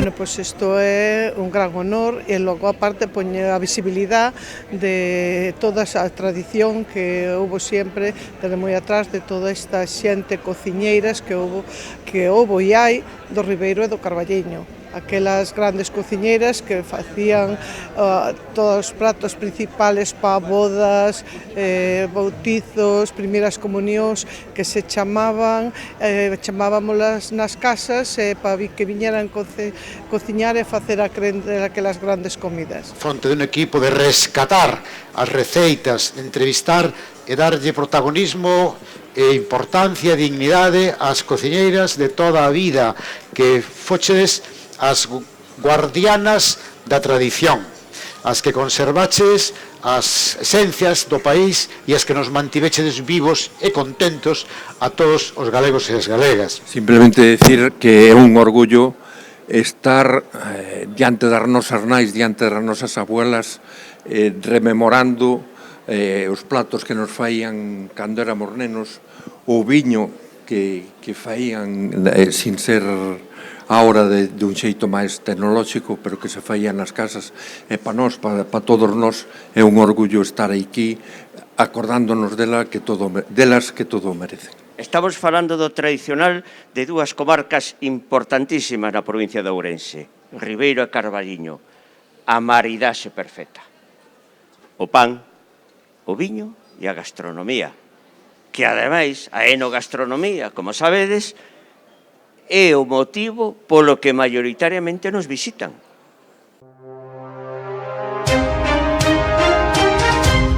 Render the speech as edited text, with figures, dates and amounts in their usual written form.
Bueno, pois isto é un gran honor e logo aparte poñer a visibilidade de toda esa tradición que houbo sempre desde moi atrás de toda esta xente cociñeiras que houbo e hai do Ribeiro e do Carballiño. Aquelas grandes cociñeiras que facían todos os pratos principales para bodas, bautizos, primeiras comunións que se chamábamolas nas casas para que viñeran cociñar e facer aquelas grandes comidas. Fronte dun equipo de rescatar as receitas, entrevistar e darlle protagonismo e importancia e dignidade ás cociñeiras de toda a vida que fochedes as guardianas da tradición, as que conservaches as esencias do país e as que nos mantivechedes vivos e contentos a todos os galegos e as galegas. Simplemente decir que é un orgullo estar diante das nosas nais, diante das nosas abuelas, rememorando os platos que nos faían cando éramos nenos, o viño que faían sin ser ahora dun xeito máis tecnolóxico, pero que se faía nas casas, e para nós, para todos nós, é un orgullo estar aquí acordándonos delas que todo merecen. Estamos falando do tradicional de dúas comarcas importantísimas na provincia de Ourense, Ribeiro e Carballiño, a maridaxe perfecta. O pan, o viño e a gastronomía, que ademais a enogastronomía, como sabedes, é o motivo polo que maioritariamente nos visitan.